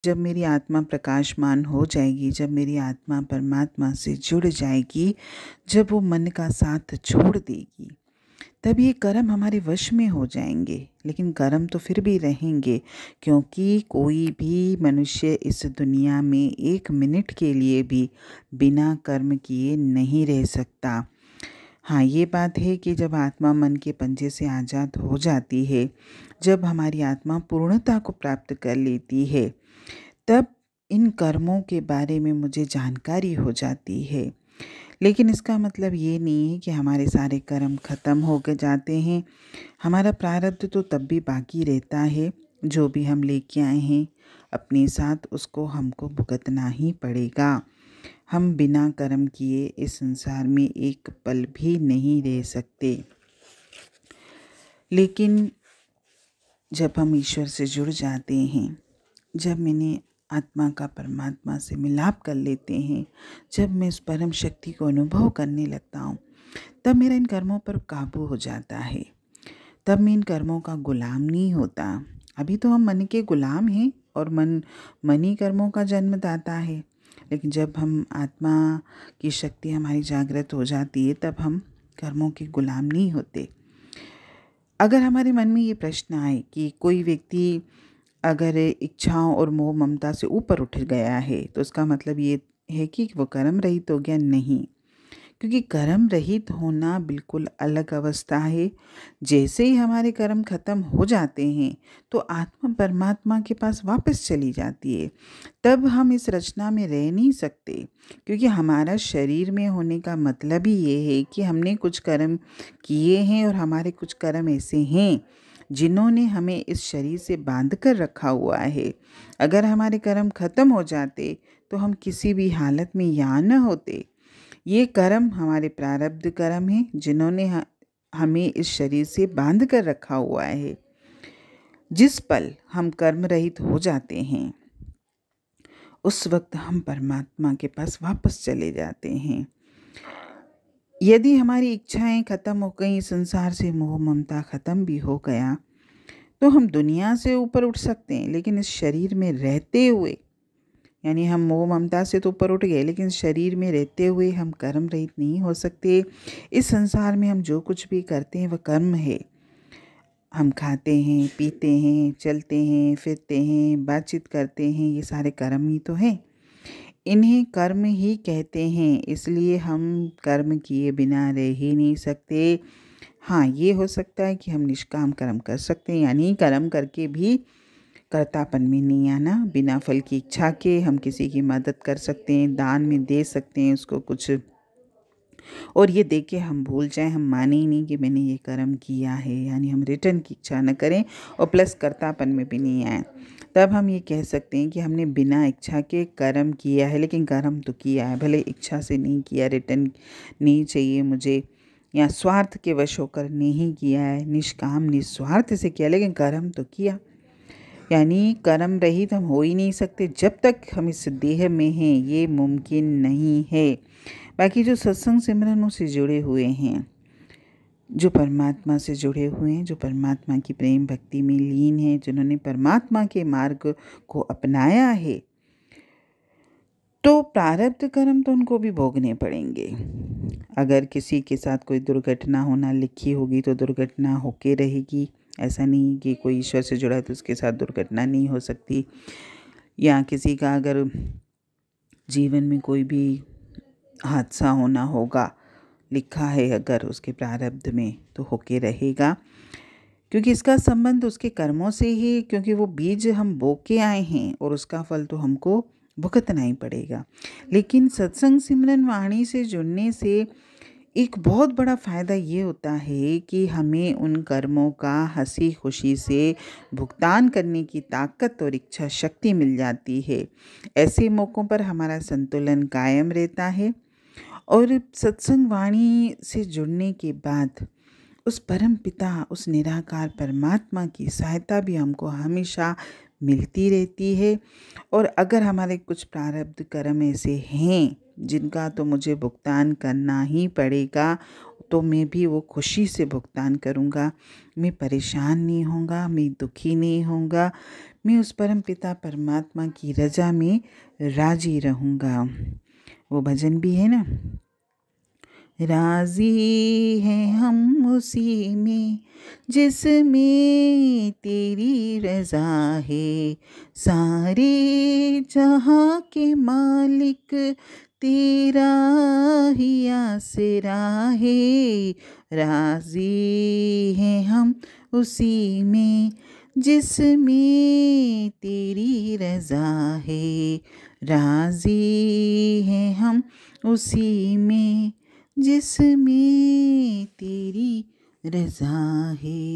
जब मेरी आत्मा प्रकाशमान हो जाएगी, जब मेरी आत्मा परमात्मा से जुड़ जाएगी, जब वो मन का साथ छोड़ देगी, तब ये कर्म हमारे वश में हो जाएंगे। लेकिन कर्म तो फिर भी रहेंगे, क्योंकि कोई भी मनुष्य इस दुनिया में एक मिनट के लिए भी बिना कर्म किए नहीं रह सकता। हाँ, ये बात है कि जब आत्मा मन के पंजे से आज़ाद हो जाती है, जब हमारी आत्मा पूर्णता को प्राप्त कर लेती है, तब इन कर्मों के बारे में मुझे जानकारी हो जाती है। लेकिन इसका मतलब ये नहीं है कि हमारे सारे कर्म खत्म हो के जाते हैं। हमारा प्रारब्ध तो तब भी बाकी रहता है। जो भी हम लेके आए हैं अपने साथ, उसको हमको भुगतना ही पड़ेगा। हम बिना कर्म किए इस संसार में एक पल भी नहीं रह सकते। लेकिन जब हम ईश्वर से जुड़ जाते हैं, जब मैंने आत्मा का परमात्मा से मिलाप कर लेते हैं, जब मैं उस परम शक्ति को अनुभव करने लगता हूँ, तब मेरा इन कर्मों पर काबू हो जाता है। तब मैं इन कर्मों का गुलाम नहीं होता। अभी तो हम मन के गुलाम हैं और मन ही कर्मों का जन्मदाता है। लेकिन जब हम आत्मा की शक्ति हमारी जागृत हो जाती है, तब हम कर्मों के गुलाम नहीं होते। अगर हमारे मन में ये प्रश्न आए कि कोई व्यक्ति अगर इच्छाओं और मोह ममता से ऊपर उठ गया है, तो उसका मतलब ये है कि वो कर्म रहित हो गया। नहीं, क्योंकि कर्म रहित होना बिल्कुल अलग अवस्था है। जैसे ही हमारे कर्म खत्म हो जाते हैं, तो आत्मा परमात्मा के पास वापस चली जाती है। तब हम इस रचना में रह नहीं सकते, क्योंकि हमारा शरीर में होने का मतलब ही ये है कि हमने कुछ कर्म किए हैं और हमारे कुछ कर्म ऐसे हैं जिन्होंने हमें इस शरीर से बांध कर रखा हुआ है। अगर हमारे कर्म खत्म हो जाते, तो हम किसी भी हालत में यहाँ न होते। ये कर्म हमारे प्रारब्ध कर्म हैं, जिन्होंने हमें इस शरीर से बांध कर रखा हुआ है। जिस पल हम कर्म रहित हो जाते हैं, उस वक्त हम परमात्मा के पास वापस चले जाते हैं। यदि हमारी इच्छाएं खत्म हो गई, संसार से मोह ममता खत्म भी हो गया, तो हम दुनिया से ऊपर उठ सकते हैं। लेकिन इस शरीर में रहते हुए, यानी हम मोह ममता से तो ऊपर उठ गए, लेकिन शरीर में रहते हुए हम कर्म रहित नहीं हो सकते। इस संसार में हम जो कुछ भी करते हैं वह कर्म है। हम खाते हैं, पीते हैं, चलते हैं, फिरते हैं, बातचीत करते हैं, ये सारे कर्म ही तो हैं। इन्हें कर्म ही कहते हैं, इसलिए हम कर्म किए बिना रह ही नहीं सकते। हाँ, ये हो सकता है कि हम निष्काम कर्म कर सकते हैं, यानी कर्म करके भी कर्तापन में नहीं आना। बिना फल की इच्छा के हम किसी की मदद कर सकते हैं, दान में दे सकते हैं उसको कुछ, और ये देख के हम भूल जाएं, हम माने ही नहीं कि मैंने ये कर्म किया है, यानी हम रिटर्न की इच्छा न करें और प्लस कर्तापन में भी नहीं आए। तब हम ये कह सकते हैं कि हमने बिना इच्छा के कर्म किया है। लेकिन कर्म तो किया है, भले इच्छा से नहीं किया, रिटर्न नहीं चाहिए मुझे, या स्वार्थ के वश होकर नहीं किया है, निष्काम निस्वार्थ से किया, लेकिन कर्म तो किया। यानी कर्म रहित हम हो ही नहीं सकते जब तक हम इस देह में हैं, ये मुमकिन नहीं है। बाकी जो सत्संग सिमरनों से जुड़े हुए हैं, जो परमात्मा से जुड़े हुए हैं, जो परमात्मा की प्रेम भक्ति में लीन हैं, जिन्होंने परमात्मा के मार्ग को अपनाया है, तो प्रारब्ध कर्म तो उनको भी भोगने पड़ेंगे। अगर किसी के साथ कोई दुर्घटना होना लिखी होगी, तो दुर्घटना होके रहेगी। ऐसा नहीं कि कोई ईश्वर से जुड़ा है तो उसके साथ दुर्घटना नहीं हो सकती। या किसी का अगर जीवन में कोई भी हादसा होना होगा, लिखा है अगर उसके प्रारब्ध में, तो होके रहेगा, क्योंकि इसका संबंध उसके कर्मों से ही, क्योंकि वो बीज हम बो के आए हैं और उसका फल तो हमको भुगतना ही पड़ेगा। लेकिन सत्संग सिमरन वाणी से जुड़ने से एक बहुत बड़ा फ़ायदा ये होता है कि हमें उन कर्मों का हंसी खुशी से भुगतान करने की ताकत और इच्छा शक्ति मिल जाती है। ऐसे मौक़ों पर हमारा संतुलन कायम रहता है, और सत्संग वाणी से जुड़ने के बाद उस परम पिता, उस निराकार परमात्मा की सहायता भी हमको हमेशा मिलती रहती है। और अगर हमारे कुछ प्रारब्ध कर्म ऐसे हैं जिनका तो मुझे भुगतान करना ही पड़ेगा, तो मैं भी वो खुशी से भुगतान करूँगा। मैं परेशान नहीं होऊंगा, मैं दुखी नहीं होऊंगा, मैं उस परम पिता परमात्मा की रजा में राजी रहूँगा। वो भजन भी है ना, राजी हैं हम उसी में जिसमें तेरी रज़ा है, सारे जहाँ के मालिक तेरा ही आसरा है। राजी हैं हम उसी में जिसमें तेरी रज़ा है, राजी हैं हम उसी में जिसमें तेरी रज़ा है।